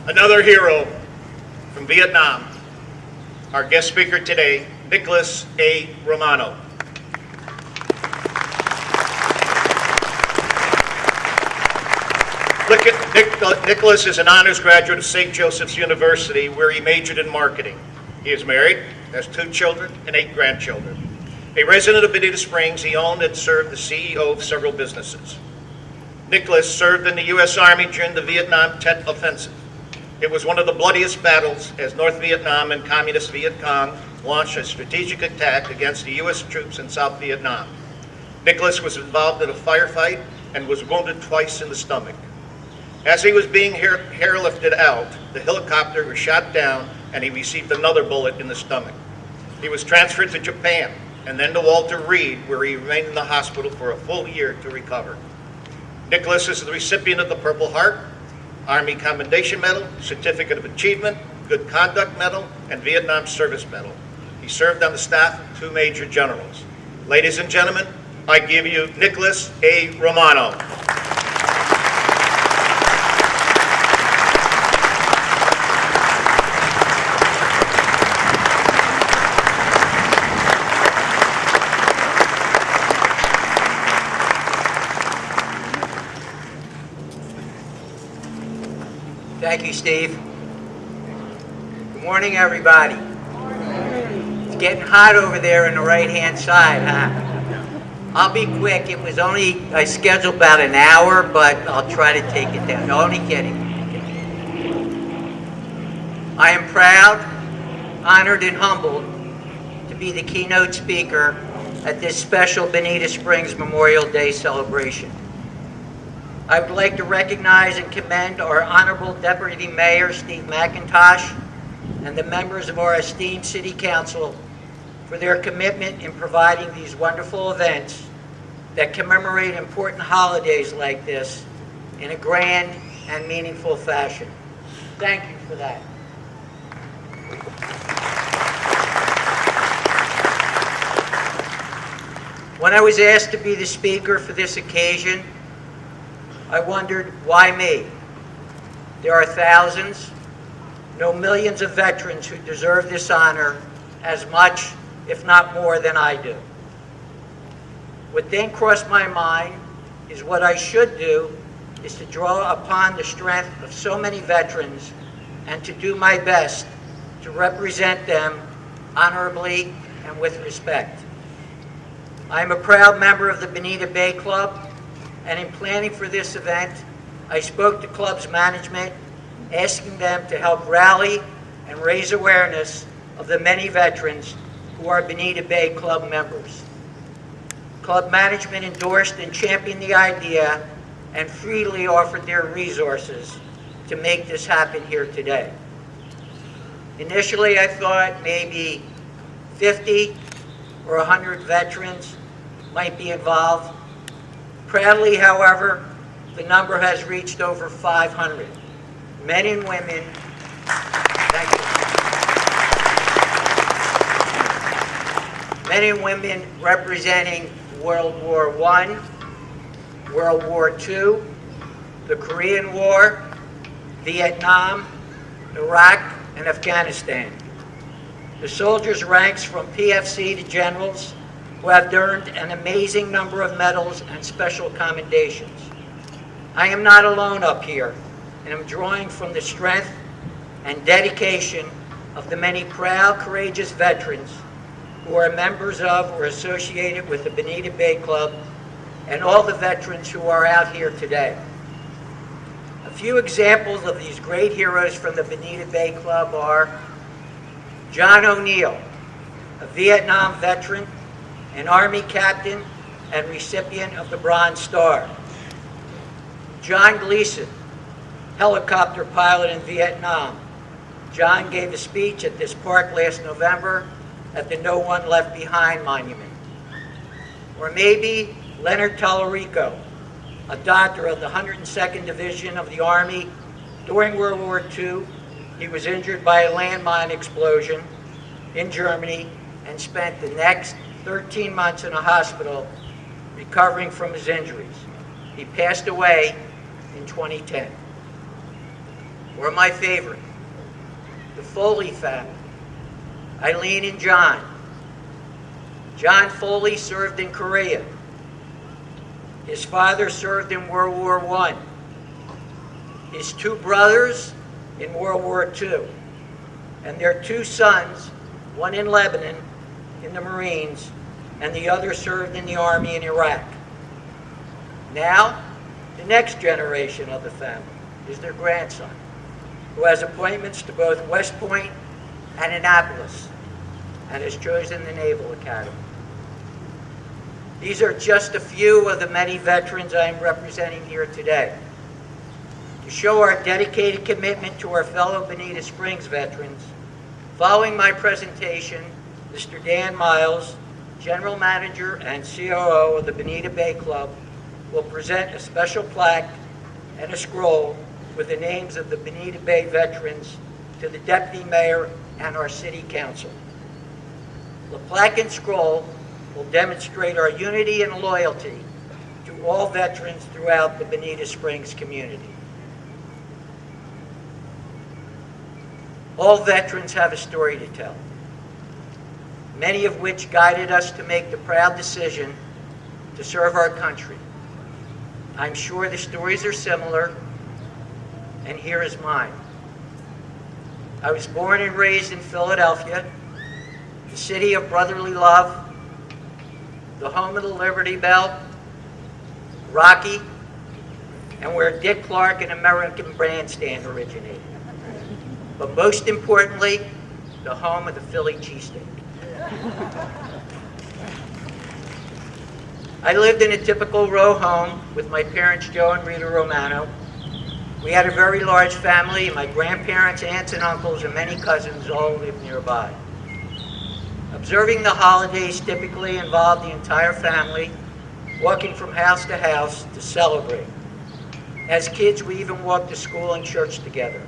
Another hero from Vietnam, our guest speaker today, Nicholas A. Romano. Nicholas is an honors graduate of St. Joseph's University, where he majored in marketing. He is married, has 2 children, and 8 grandchildren. A resident of Bonita Springs, he owned and served the CEO of several businesses. Nicholas served in the U.S. Army during the Vietnam Tet Offensive. It was one of the bloodiest battles as North Vietnam and Communist Viet Cong launched a strategic attack against the U.S. troops in South Vietnam. Nicholas was involved in a firefight and was wounded twice in the stomach. As he was being airlifted out, the helicopter was shot down and he received another bullet in the stomach. He was transferred to Japan and then to Walter Reed, where he remained in the hospital for a full year to recover. Nicholas is the recipient of the Purple Heart, Army Commendation Medal, Certificate of Achievement, Good Conduct Medal, and Vietnam Service Medal. He served on the staff of 2 major generals. Ladies and gentlemen, I give you Nicholas A. Romano. Thank you, Steve. Good morning, everybody. It's getting hot over there on the right-hand side, huh? I'll be quick. I scheduled about an hour, but I'll try to take it down. No, only kidding. I am proud, honored, and humbled to be the keynote speaker at this special Bonita Springs Memorial Day celebration. I would like to recognize and commend our Honorable Deputy Mayor, Steve McIntosh, and the members of our esteemed City Council for their commitment in providing these wonderful events that commemorate important holidays like this in a grand and meaningful fashion. Thank you for that. When I was asked to be the speaker for this occasion, I wondered, why me? There are thousands, no millions of veterans who deserve this honor as much, if not more, than I do. What then crossed my mind is what I should do is to draw upon the strength of so many veterans and to do my best to represent them honorably and with respect. I am a proud member of the Bonita Bay Club, and in planning for this event, I spoke to club's management, asking them to help rally and raise awareness of the many veterans who are Bonita Bay Club members. Club management endorsed and championed the idea and freely offered their resources to make this happen here today. Initially, I thought maybe 50 or 100 veterans might be involved. Proudly, however, the number has reached over 500. Men and women, thank you. Men and women representing World War I, World War II, the Korean War, Vietnam, Iraq, and Afghanistan. The soldiers ranks from PFC to generals who have earned an amazing number of medals and special commendations. I am not alone up here, and am drawing from the strength and dedication of the many proud, courageous veterans who are members of or associated with the Bonita Bay Club, and all the veterans who are out here today. A few examples of these great heroes from the Bonita Bay Club are John O'Neill, a Vietnam veteran, an Army captain and recipient of the Bronze Star. John Gleason, helicopter pilot in Vietnam. John gave a speech at this park last November at the No One Left Behind Monument. Or maybe Leonard Tallarico, a doctor of the 102nd Division of the Army. During World War II, he was injured by a landmine explosion in Germany and spent the next 13 months in a hospital recovering from his injuries. He passed away in 2010. or my favorite, the Foley family, Eileen and John. John Foley served in Korea. His father served in World War I. His two brothers in World War II. And their two sons, one in Lebanon, in the Marines, and the other served in the Army in Iraq. Now, the next generation of the family is their grandson, who has appointments to both West Point and Annapolis, and has chosen the Naval Academy. These are just a few of the many veterans I am representing here today. To show our dedicated commitment to our fellow Bonita Springs veterans, following my presentation, Mr. Dan Miles, General Manager and COO of the Bonita Bay Club, will present a special plaque and a scroll with the names of the Bonita Bay veterans to the Deputy Mayor and our City Council. The plaque and scroll will demonstrate our unity and loyalty to all veterans throughout the Bonita Springs community. All veterans have a story to tell, many of which guided us to make the proud decision to serve our country. I'm sure the stories are similar, and here is mine. I was born and raised in Philadelphia, the city of brotherly love, the home of the Liberty Bell, Rocky, and where Dick Clark and American Bandstand originated. But most importantly, the home of the Philly cheesesteak. I lived in a typical row home with my parents, Joe and Rita Romano. We had a very large family. My grandparents, aunts, and uncles, and many cousins all lived nearby. Observing the holidays typically involved the entire family, walking from house to house to celebrate. As kids, we even walked to school and church together.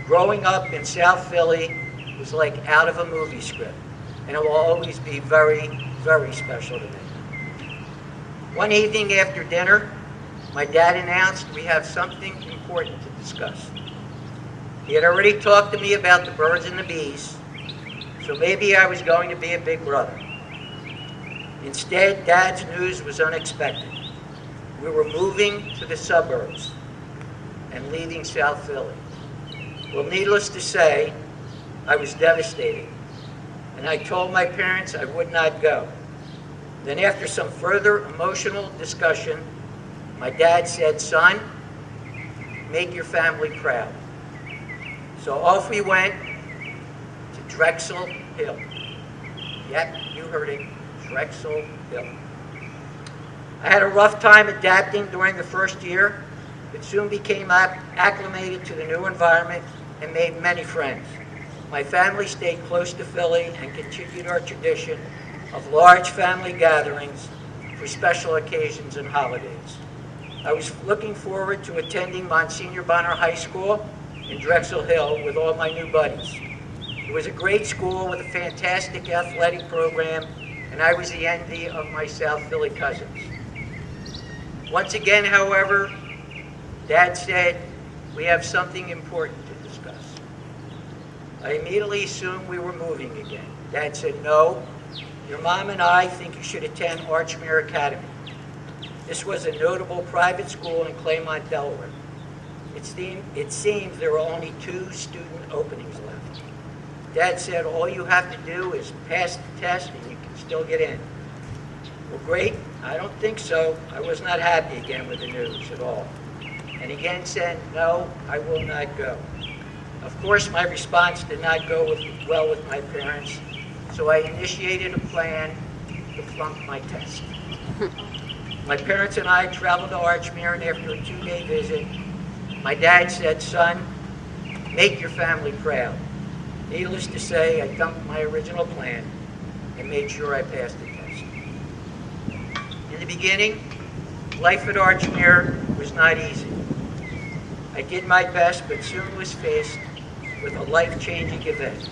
Growing up in South Philly was like out of a movie script, and it will always be very, very special to me. One evening after dinner, my dad announced we have something important to discuss. He had already talked to me about the birds and the bees, so maybe I was going to be a big brother. Instead, Dad's news was unexpected. We were moving to the suburbs and leaving South Philly. Well, needless to say, I was devastated, and I told my parents I would not go. Then after some further emotional discussion, my dad said, "Son, make your family proud." So off we went to Drexel Hill. Yep, you heard it, Drexel Hill. I had a rough time adapting during the first year, but soon became acclimated to the new environment and made many friends. My family stayed close to Philly and continued our tradition of large family gatherings for special occasions and holidays. I was looking forward to attending Monsignor Bonner High School in Drexel Hill with all my new buddies. It was a great school with a fantastic athletic program, and I was the envy of my South Philly cousins. Once again, however, Dad said, "We have something important to discuss." I immediately assumed we were moving again. Dad said, "No, your mom and I think you should attend Archmere Academy." This was a notable private school in Claymont, Delaware. It seems there were only 2 student openings left. Dad said, "All you have to do is pass the test and you can still get in." Well, great. I don't think so. I was not happy again with the news at all. And again said, "No, I will not go." Of course, my response did not go well with my parents, so I initiated a plan to flunk my test. My parents and I traveled to Archmere, and after a 2-day visit, my dad said, "Son, make your family proud." Needless to say, I dumped my original plan and made sure I passed the test. In the beginning, life at Archmere was not easy. I did my best, but soon was faced with a life-changing event.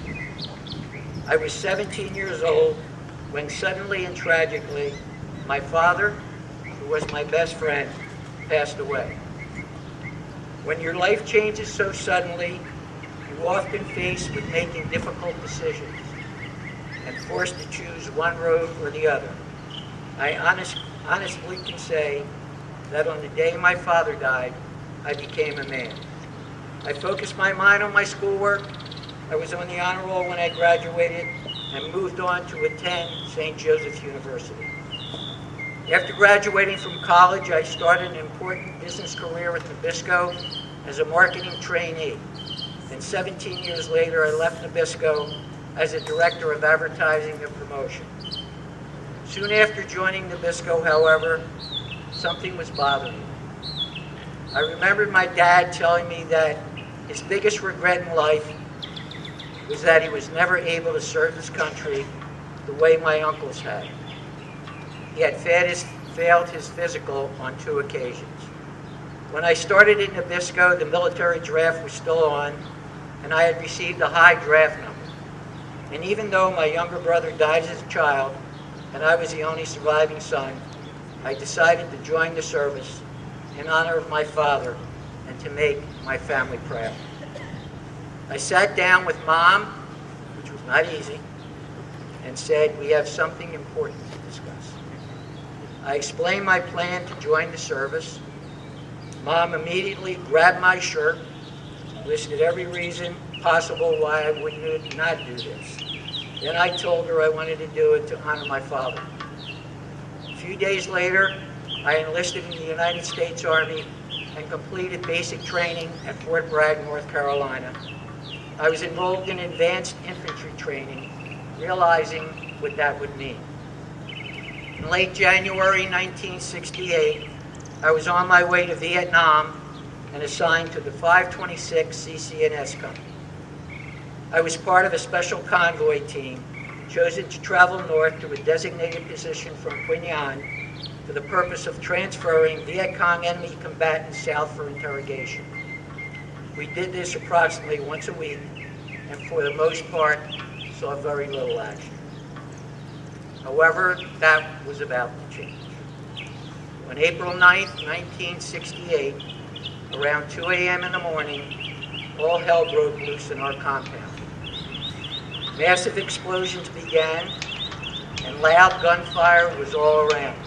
I was 17 years old when suddenly and tragically, my father, who was my best friend, passed away. When your life changes so suddenly, you often faced with making difficult decisions and forced to choose one road or the other. I honestly can say that on the day my father died, I became a man. I focused my mind on my schoolwork. I was on the honor roll when I graduated and moved on to attend St. Joseph's University. After graduating from college, I started an important business career with Nabisco as a marketing trainee. And 17 years later, I left Nabisco as a director of advertising and promotion. Soon after joining Nabisco, however, something was bothering me. I remembered my dad telling me that his biggest regret in life was that he was never able to serve his country the way my uncles had. He had failed his physical on 2 occasions. When I started in Nabisco, the military draft was still on, and I had received a high draft number. And even though my younger brother died as a child, and I was the only surviving son, I decided to join the service in honor of my father and to make my family proud. I sat down with Mom, which was not easy, and said, "We have something important to discuss." I explained my plan to join the service. Mom immediately grabbed my shirt, listed every reason possible why I would not do this. Then I told her I wanted to do it to honor my father. A few days later, I enlisted in the United States Army and completed basic training at Fort Bragg, North Carolina. I was enrolled in advanced infantry training, realizing what that would mean. In late January 1968, I was on my way to Vietnam and assigned to the 526 CCNS Company. I was part of a special convoy team chosen to travel north to a designated position from Quy Nhon for the purpose of transferring Viet Cong enemy combatants south for interrogation. We did this approximately once a week, and for the most part, saw very little action. However, that was about to change. On April 9th, 1968, around 2 a.m. in the morning, all hell broke loose in our compound. Massive explosions began, and loud gunfire was all around.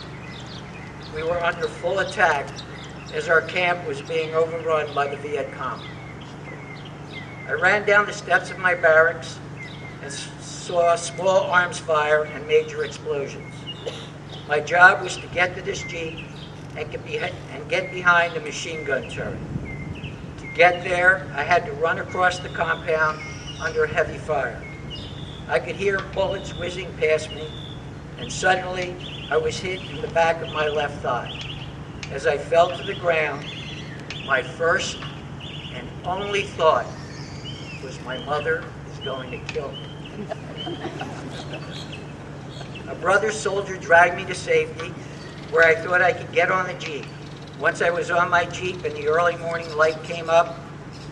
We were under full attack as our camp was being overrun by the Viet Cong. I ran down the steps of my barracks and saw small arms fire and major explosions. My job was to get to this Jeep and get behind the machine gun turret. To get there, I had to run across the compound under heavy fire. I could hear bullets whizzing past me, and suddenly I was hit in the back of my left thigh. As I fell to the ground, my first and only thought was my mother is going to kill me. A brother soldier dragged me to safety, where I thought I could get on the Jeep. Once I was on my Jeep and the early morning light came up,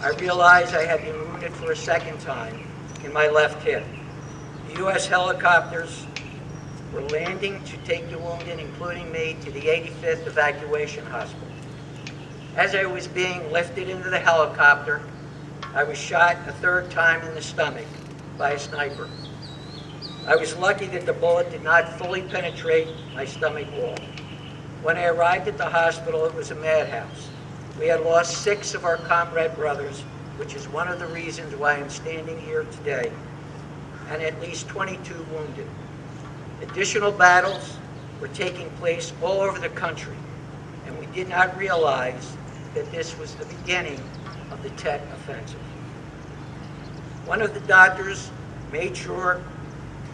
I realized I had been wounded for a second time in my left hip. The U.S. helicopters were landing to take the wounded, including me, to the 85th Evacuation Hospital. As I was being lifted into the helicopter, I was shot a third time in the stomach by a sniper. I was lucky that the bullet did not fully penetrate my stomach wall. When I arrived at the hospital, it was a madhouse. We had lost 6 of our comrade brothers, which is one of the reasons why I'm standing here today, and at least 22 wounded. Additional battles were taking place all over the country, and we did not realize that this was the beginning of the Tet Offensive. One of the doctors made sure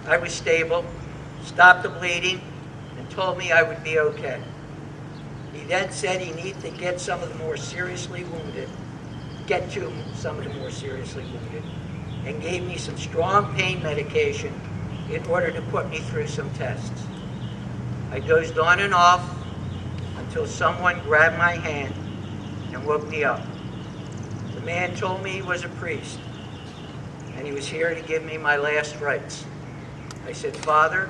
I was stable, stopped the bleeding, and told me I would be okay. He then said he needed to get to some of the more seriously wounded, and gave me some strong pain medication in order to put me through some tests. I dozed on and off until someone grabbed my hand and woke me up. The man told me he was a priest, and he was here to give me my last rites. I said, "Father,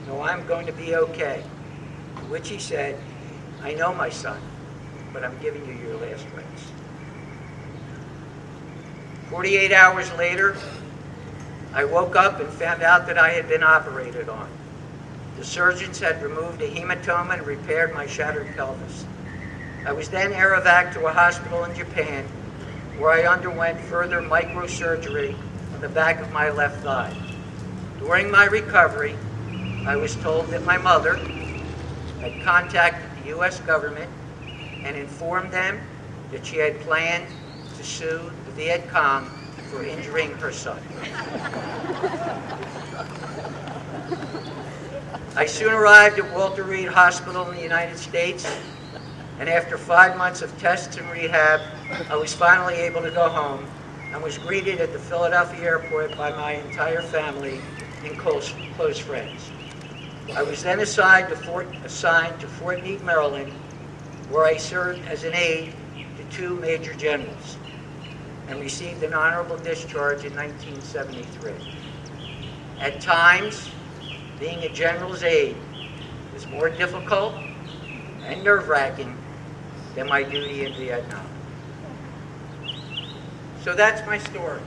no, I'm going to be okay." To which he said, "I know, my son, but I'm giving you your last rites." 48 hours later, I woke up and found out that I had been operated on. The surgeons had removed a hematoma and repaired my shattered pelvis. I was then air-evac to a hospital in Japan, where I underwent further microsurgery on the back of my left thigh. During my recovery, I was told that my mother had contacted the U.S. government and informed them that she had planned to sue the Viet Cong for injuring her son. I soon arrived at Walter Reed Hospital in the United States, and after 5 months of tests and rehab, I was finally able to go home and was greeted at the Philadelphia airport by my entire family and close friends. I was then assigned to Fort Meade, Maryland, where I served as an aide to 2 major generals and received an honorable discharge in 1973. At times, being a general's aide was more difficult and nerve-wracking than my duty in Vietnam. So that's my story.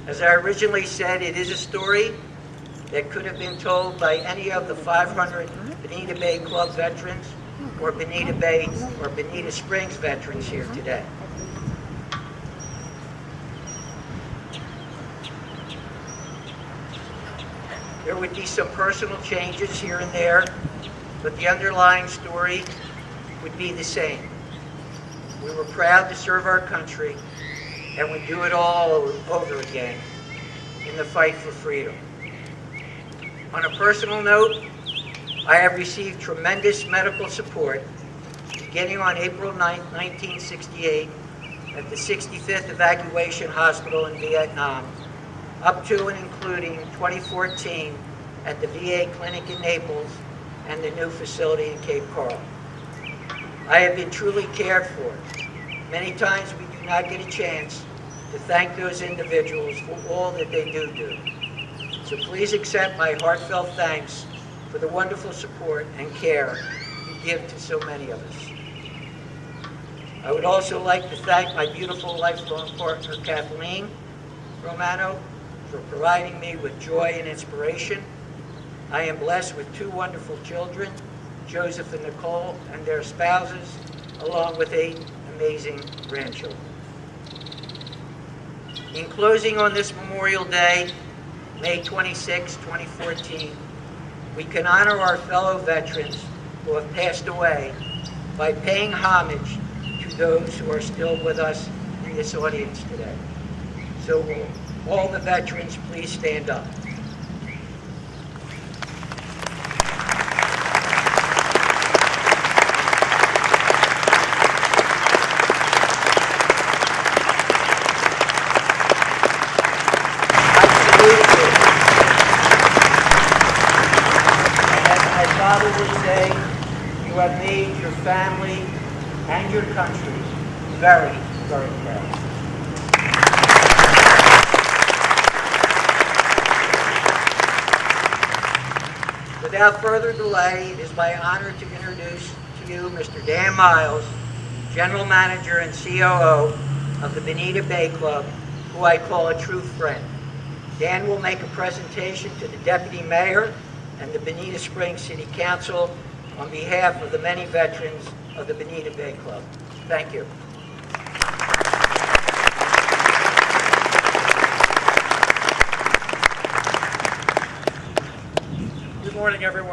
As I originally said, it is a story that could have been told by any of the 500 Bonita Bay Club veterans or Bonita Bay or Bonita Springs veterans here today. There would be some personal changes here and there, but the underlying story would be the same. We were proud to serve our country, and we do it all over again in the fight for freedom. On a personal note, I have received tremendous medical support beginning on April 9, 1968 at the 65th Evacuation Hospital in Vietnam, up to and including 2014 at the VA clinic in Naples and the new facility in Cape Coral. I have been truly cared for. Many times we do not get a chance to thank those individuals for all that they do. So please accept my heartfelt thanks for the wonderful support and care you give to so many of us. I would also like to thank my beautiful lifelong partner, Kathleen Romano, for providing me with joy and inspiration. I am blessed with 2 wonderful children, Joseph and Nicole, and their spouses, along with 8 amazing grandchildren. In closing on this Memorial Day, May 26, 2014, we can honor our fellow veterans who have passed away by paying homage to those who are still with us in this audience today. So will all the veterans please stand up. Father would say, you have made your family and your country very, very proud. Without further delay, it is my honor to introduce to you Mr. Dan Miles, General Manager and COO of the Bonita Bay Club, who I call a true friend. Dan will make a presentation to the Deputy Mayor and the Bonita Springs City Council on behalf of the many veterans of the Bonita Bay Club. Thank you. Good morning, everyone.